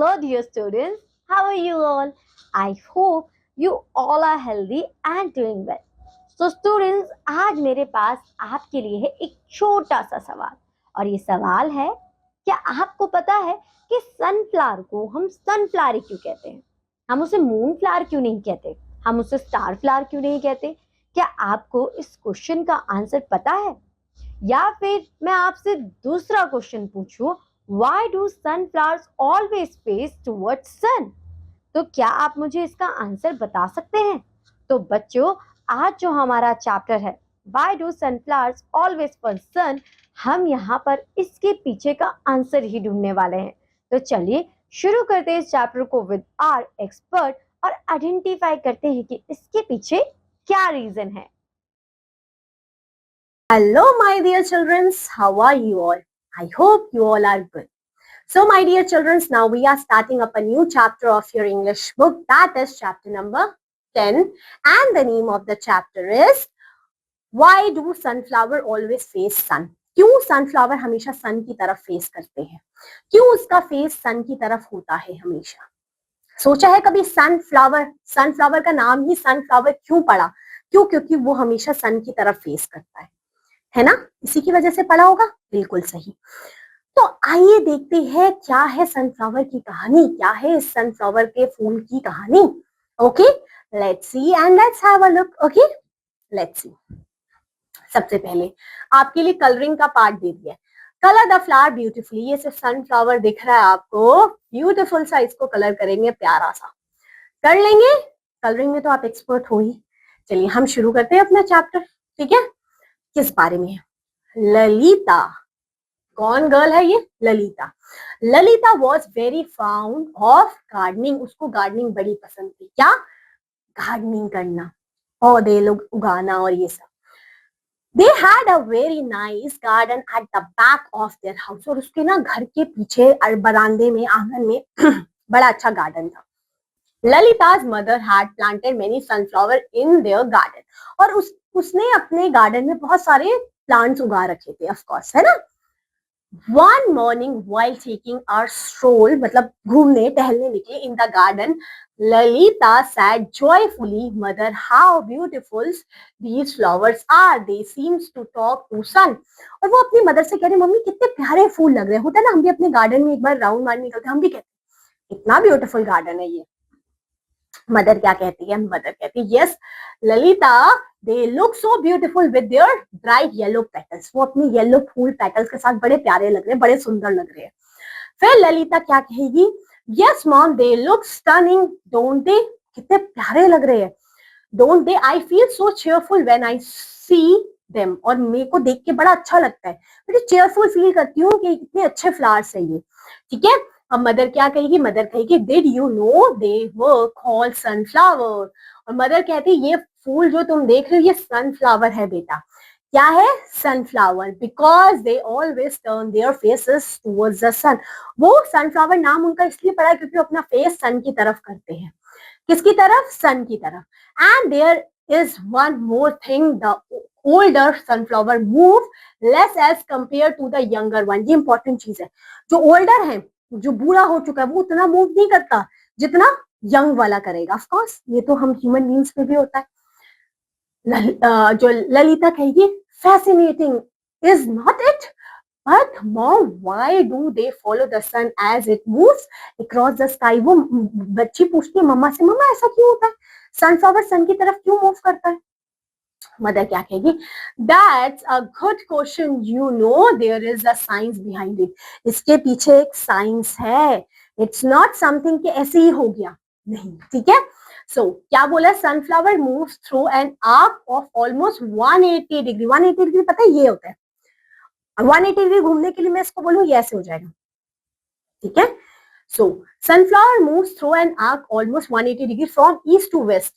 Hello, dear students. How are you all? I hope you all are healthy and doing well. So, students, आज मेरे पास आपके लिए है एक छोटा सा सवाल और ये सवाल है, क्या आपको पता है कि सनफ्लावर को हम सनफ्लावर क्यों कहते हैं? हम उसे मून फ्लावर क्यों नहीं कहते? हम उसे स्टार फ्लावर क्यों नहीं कहते? क्या आपको इस क्वेश्चन का आंसर पता है? या फिर मैं आपसे दूसरा क्वेश्चन पूछूं, Why do sunflowers always face towards sun? तो क्या आप मुझे इसका आंसर बता सकते हैं? तो बच्चों, आज जो हमारा चैप्टर है Why do sunflowers always face sun, हम यहाँ पर इसके पीछे का आंसर ही ढूंढने वाले हैं। तो चलिए शुरू करते हैं इस चैप्टर को विद आवर एक्सपर्ट और आइडेंटिफाई करते हैं कि इसके पीछे क्या रीजन है। Hello, my dear children. How are you all? I hope you all are good. So, my dear children, now we are starting up a new chapter of your English book. That is chapter number 10. And the name of the chapter is Why do sunflower always face sun? क्यों sunflower हमेशा sun की तरफ face करते हैं? क्यों उसका face sun की तरफ होता है हमेशा? सोचा है कभी sunflower का नाम ही sunflower क्यों पड़ा? क्यों? क्योंकि वो हमेशा sun की तरफ फेस करता है ना? इसी की वजह से पड़ा होगा। बिल्कुल सही। तो आइए देखते हैं क्या है सनफ्लावर की कहानी, क्या है इस सनफ्लावर के फूल की कहानी। Okay, let's see and let's have a look. Okay, let's see. सबसे पहले आपके लिए कलरिंग का पार्ट दे दिया है। Colour the flower beautifully. ये सिर्फ सनफ्लावर दिख रहा है आपको, ब्यूटीफुल सा इसको कलर करेंगे, प्यारा सा कर लेंगे। कलरिंग में तो आप एक्सपर्ट हो ही। चलिए हम शुरू करते हैं अपना चैप्टर। ठीक है, किस बारे में है? ललिता। कौन गर्ल है ये? Lalita. Lalita was very found of gardening. उसको गार्डनिंग बड़ी पसंद थी। क्या? गार्डनिंग करना, पौधे लोग उगाना और ये सब। They had a very nice garden at the back of their house. और उसके ना घर के पीछे बरामदे में, आंगन में बड़ा अच्छा गार्डन था। ललिता's mother had planted many sunflower in their garden. और उसने अपने गार्डन में बहुत सारे प्लांट्स उगा रखे थे, ऑफ कोर्स, है ना। One morning while taking a stroll, मतलब घूमने टहलने निकले in the garden, Lalita said joyfully, Mother, how beautiful these flowers are. They seems to talk to sun. और वो अपनी मदर से कह रहे, मम्मी कितने प्यारे फूल लग रहे हैं। होता है ना, हम भी अपने गार्डन में एक बार राउंड मारने निकलते हैं, हम भी कहते हैं इतना ब्यूटीफुल गार्डन है ये। मदर क्या कहती है? मदर कहती है, yes Lalita, they look so beautiful with their bright yellow petals. वो अपनी येलो फूल पेटल्स के साथ बड़े प्यारे लग रहे हैं, बड़े सुंदर लग रहे हैं। फिर ललिता क्या कहेगी? Yes mom, they look stunning, don't they? कितने प्यारे लग रहे हैं, don't they? I feel so cheerful when I see them. और मेरे को देख के बड़ा अच्छा लगता है, मुझे चेयरफुल फील करती हूँ कि कितने अच्छे फ्लावर्स है ये। ठीक है, अब मदर क्या कहेगी? मदर कहेगी, did you know they were called sunflower. और मदर कहती है, ये फूल जो तुम देख रहे हो ये सनफ्लावर है बेटा। क्या है? Sunflower. Because they always turn their faces towards the sun. वो सनफ्लावर नाम उनका इसलिए पड़ा क्योंकि वो अपना फेस सन की तरफ करते हैं। किसकी तरफ? सन की तरफ। And there is one more thing, the older sunflower move less as compare to the younger one. ये इंपॉर्टेंट चीज है, जो ओल्डर है, जो बूढ़ा हो चुका है, वो उतना मूव नहीं करता जितना यंग वाला करेगा। ऑफ कोर्स ये तो हम ह्यूमन बीइंग्स में भी होता है। जो ललिता कहेगी, fascinating is not it, but mom why do they follow the sun as it moves across the sky. वो बच्ची पूछती है मम्मा से, मम्मा ऐसा क्यों होता है? सनफ्लावर सन की तरफ क्यों मूव करता है? मदर क्या कहेगी? That's a good question. You know there is a science behind it. इसके पीछे एक साइंस है। It's not something कि ऐसे ही हो गया, नहीं। ठीक है, so क्या बोला? Sunflower moves through an arc of almost 180 degree. 180 degree पता है ये होता है। 180 डिग्री घूमने के लिए मैं इसको बोलूँ, ये ऐसे हो जाएगा। ठीक है, so sunflower moves through an arc almost 180 degree from east to west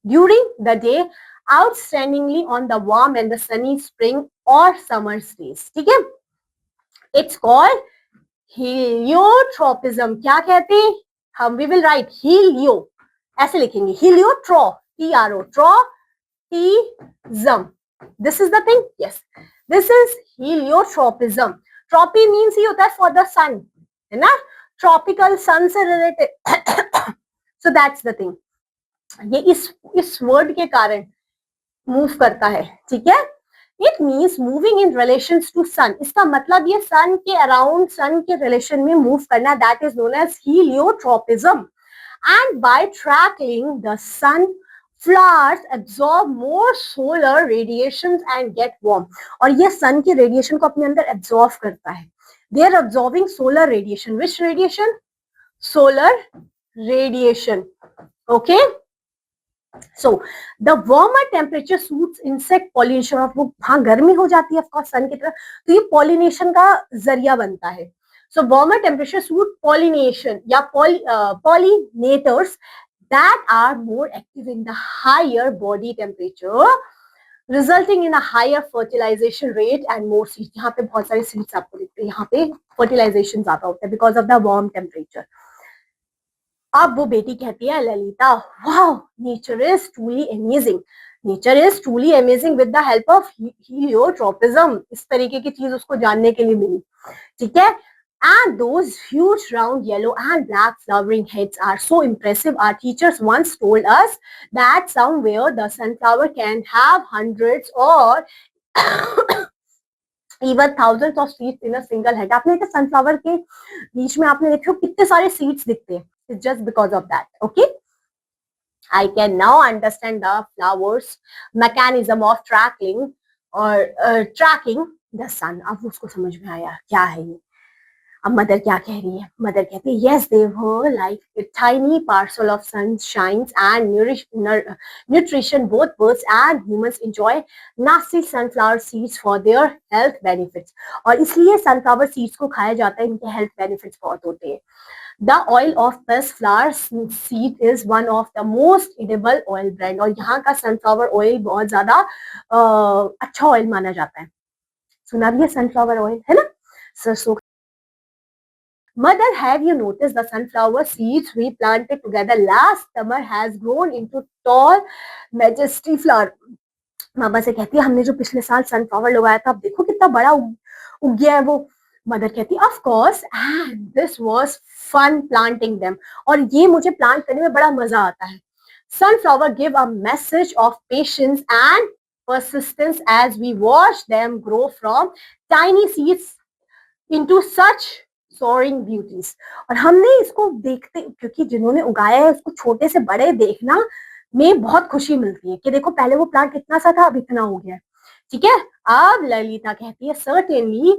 during the day, outstandingly on the warm and the sunny spring or summer days. ठीक है, it's called heliotropism. क्या कहते हैं हम? we will write helio, ऐसे लिखेंगे, heliotro, T-R-O, tropism. This is the thing. Yes, this is heliotropism. Tropy means ही होता है for the sun, है ना। ट्रॉपिकल, सन से related. So that's the thing. ये इस वर्ड के कारण मूव करता है, ठीक है. It means moving in relation to sun. इसका मतलब ये सन के अराउंड, सन के रिलेशन में मूव करना. That is known as heliotropism. And by tracking the sun, flowers absorb more solar radiations and get warm. और ये सन की रेडिएशन को अपने अंदर एब्जॉर्ब करता है. They are absorbing solar radiation. Which radiation? Solar radiation. Okay. So the warmer temperature suits insect pollination. और वो हाँ गर्मी हो जाती है ऑफकोर्स सन की तरफ, तो ये पॉलिनेशन का जरिया बनता है. So warmer temperature suit pollination या pollinators that are more active in the higher body temperature, resulting in a higher fertilization rate and more seeds. यहाँ पे बहुत सारे seeds आपको दिखते हैं, यहाँ पे fertilization ज्यादा होता है because of the warm temperature. अब वो बेटी कहती है Lalita, wow nature is truly amazing. Nature is truly amazing with the help of heliotropism. इस तरीके की चीज उसको जानने के लिए मिली, ठीक है. And those huge round yellow and black flowering heads are so impressive. Our teachers once told us that somewhere the sunflower can have hundreds or even thousands of seeds in a single head. आपने देखा sunflower के बीच में आपने देखो कितने सारे seeds दिखते हैं. It's just because of that. Okay. I can now understand the flowers mechanism of tracking or tracking the sun. अब उसको समझ में आया क्या है ये. अब मदर क्या कह रही है? मदर कहती है yes they were like a tiny parcel of sunshine and nutrition. Both birds and humans enjoy nasty sunflower seeds for their health benefits. और इसलिए sunflower seeds को खाया जाता है, इनके health benefits बहुत होते हैं. The oil of this flower seed is one of the most edible oil brand. और यहाँ का sunflower oil बहुत ज्यादा अच्छा oil माना जाता है. सुना भी है sunflower oil, है ना? सरसों. Mother, have you noticed the sunflower seeds we planted together last summer has grown into tall, majesty flower? मामा से कहती है हमने जो पिछले साल सनफ्लावर लगाया था, अब देखो कितना बड़ा उग गया है वो. मदर कहती है of course and this was fun planting them. और ये मुझे प्लांट करने में बड़ा मजा आता है. Sunflower give a message of patience and persistence as we watch them grow from tiny seeds into such soaring beauties. और हमने इसको देखते, क्योंकि जिन्होंने उगाया है उसको छोटे से बड़े देखना में बहुत खुशी मिलती है कि देखो पहले वो प्लांट कितना सा था, अब इतना हो गया. ठीक है. अब ललिता कहती है certainly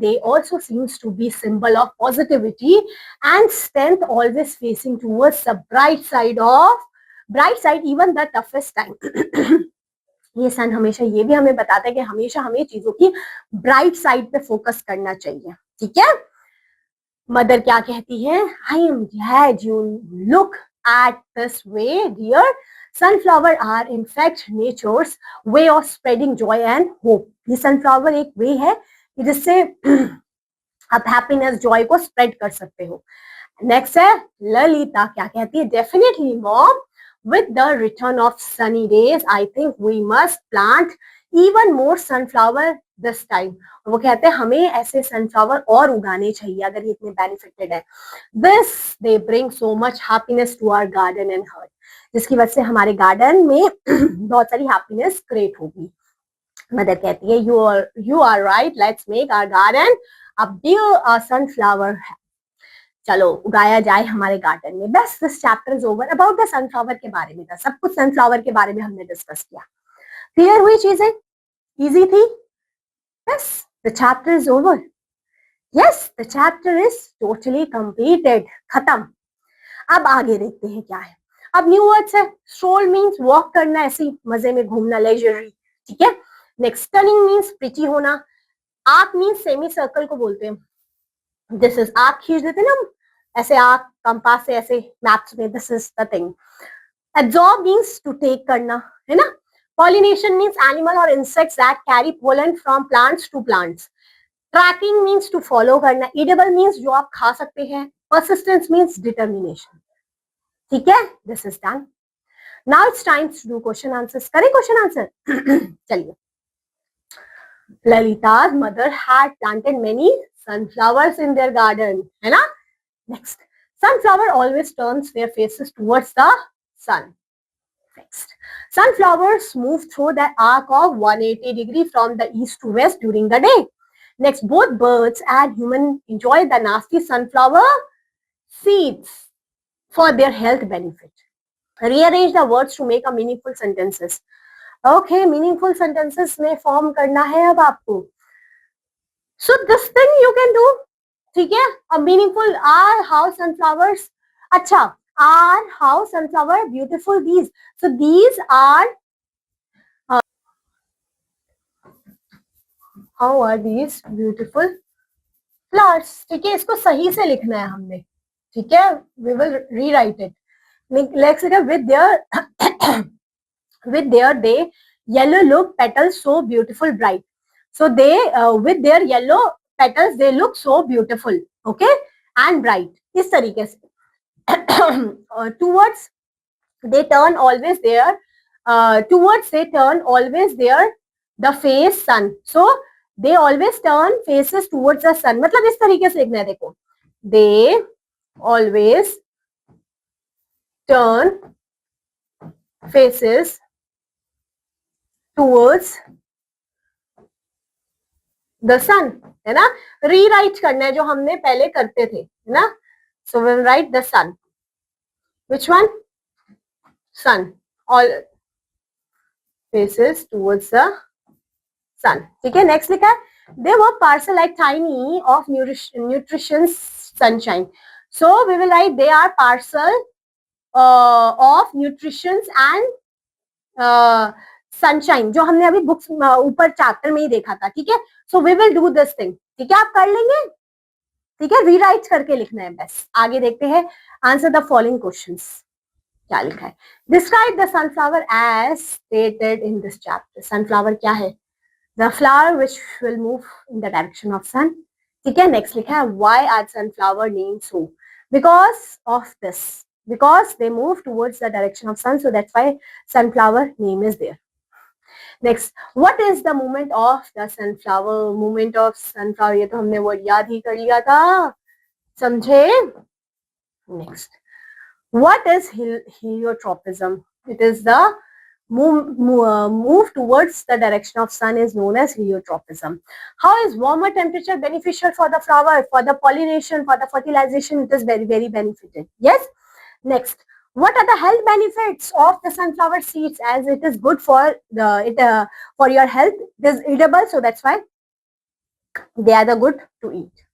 they also seems to be symbol of positivity and strength, always facing towards the bright side even the toughest time. ये सन हमेशा ये भी हमें बताता है कि हमेशा हमें चीजों की ब्राइट साइड पे फोकस करना चाहिए. ठीक है. मदर क्या कहती है? I am glad you look at this way dear. Sunflower are in fact nature's way of spreading joy and hope. ये सनफ्लावर एक वे है कि जिससे आप हैप्पीनेस, जॉय को स्प्रेड कर सकते हो. नेक्स्ट है ललिता क्या कहती है? Definitely mom, with the return of sunny days I think we must plant even more sunflower this time. वो कहते हैं हमें ऐसे सनफ्लावर और उगाने चाहिए अगर ये इतने बेनिफिटेड है. This they bring so much happiness to our garden and heart. जिसकी वजह से हमारे गार्डन में बहुत सारी हैप्पीनेस क्रिएट होगी. मदर कहती है you are right, let's make our garden a big sunflower. चलो उगाया जाए हमारे गार्डन में. बस this chapter is over. About the sunflower के बारे में था, सब कुछ सनफ्लावर के बारे में हमने डिस्कस किया. क्लियर हुई चीजें? इजी थी. बस the chapter is over. Yes the chapter is totally completed, खत्म. अब आगे देखते हैं क्या है. अब न्यू वर्ड्स है. स्ट्रोल मींस वॉक करना, ऐसे मजे में घूमना, लेजरी. ठीक है. नेक्स्ट स्टनिंग मींस प्रिटी होना. आर्क मींस सेमी सर्कल को बोलते हैं. दिस इज आर्क खींच देते ना ऐसे, आर्क कंपास से ऐसे मैप्स में. This is the thing. Absorb means to take करना, है ना. पॉलिनेशन मींस एनिमल और insects that carry pollen from plants to plants. Tracking means to follow करना. ईडेबल मींस जो आप खा सकते हैं. Persistence means determination. ठीक है. This is done. Now it's time to do question answers. करें क्वेश्चन आंसर. चलिए. Lalita's mother had planted many sunflowers in their garden, है ना? Next, sunflower always turns their faces towards the sun. Next, sunflowers move through the arc of 180 degree from the east to west during the day. Next, both birds and human enjoy the nasty sunflower seeds for their health benefit. Rearrange the words to make a meaningful sentences. Okay, meaningful sentences में form करना है अब आपको. So this thing you can do. ठीक है? A meaningful are how sunflowers. अच्छा, are how sunflower beautiful these. So these are how are these beautiful flowers. ठीक है? इसको सही से लिखना है हमने. ठीक है? We will rewrite it. Let's say with their they yellow look petals so beautiful bright. So they with their yellow petals they look so beautiful, okay, and bright. इस तरीके से towards they turn always there the face sun. So they always turn faces towards the sun. मतलब इस तरीके से लिखना है. देखो, they always turn faces towards the sun, है ना? रीराइट करना है जो हमने पहले करते थे, है ना? So we'll write the sun. Which one? Sun. All faces towards the sun. ठीक है? Next लिखा है. They were parcel like tiny of nutritious sunshine. So we will write they are parcel of nutrition and sunshine, जो हमने अभी books ऊपर chapter में ही देखा था. ठीक है? So we will do this thing. ठीक है? आप कर लेंगे. ठीक है? रीराइट करके लिखना है बस. आगे देखते हैं. Answer the following questions. क्या लिखा है? Describe the sunflower as stated in this chapter. Sunflower क्या है? The flower which will move in the direction of sun. ठीक है? नेक्स्ट लिखा है why are sunflower name so. Because of this, because they move towards the direction of sun, so that's why sunflower name is there. Next, what is the movement of the sunflower? Movement of sunflower, ये तो हमने word याद ही कर लिया था, समझे? Next, what is heliotropism? It is the move towards the direction of sun is known as heliotropism. How is warmer temperature beneficial for the flower, for the pollination, for the fertilization? It is very, very benefited. Yes. Next, what are the health benefits of the sunflower seeds? As it is good for for your health, it is edible, so that's why they are the good to eat.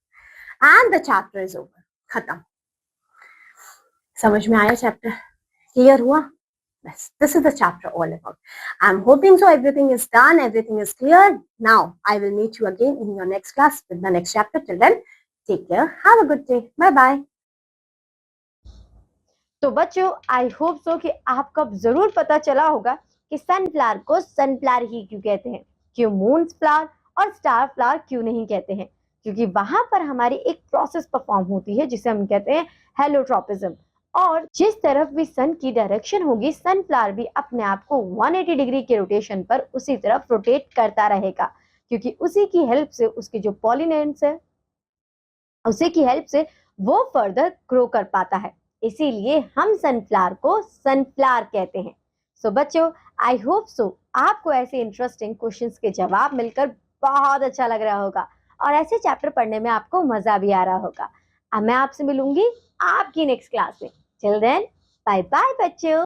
And the chapter is over. खत्म. समझ में आया chapter? Clear हुआ? Yes, this is the chapter all about. I'm hoping so everything is done, everything is clear. Now I will meet you again in your next class with the next chapter. Till then, take care. Have a good day. Bye bye. तो बच्चों, I hope so कि आपको अब जरूर पता चला होगा कि सनफ्लावर को सनफ्लावर ही क्यों कहते हैं, क्यों मून फ्लावर और स्टार फ्लावर क्यों नहीं कहते हैं. क्योंकि वहां पर हमारी एक प्रोसेस परफॉर्म होती है जिसे हम कहते हैं हेलोट्रोपिज्म. और जिस तरफ भी सन की डायरेक्शन होगी, सनफ्लावर भी अपने आप को 180 डिग्री के रोटेशन पर उसी तरफ रोटेट करता रहेगा. क्योंकि उसी की हेल्प से उसके जो पॉलिनेंट्स है, उसी की हेल्प से वो फर्दर ग्रो कर पाता है. इसीलिए हम सनफ्लावर को सनफ्लावर कहते हैं. सो बच्चों, आई होप सो आपको ऐसे इंटरेस्टिंग क्वेश्चंस के जवाब मिलकर बहुत अच्छा लग रहा होगा और ऐसे चैप्टर पढ़ने में आपको मजा भी आ रहा होगा. अब मैं आपसे मिलूंगी आपकी नेक्स्ट क्लास में. टिल देन, बाय बाय बच्चों.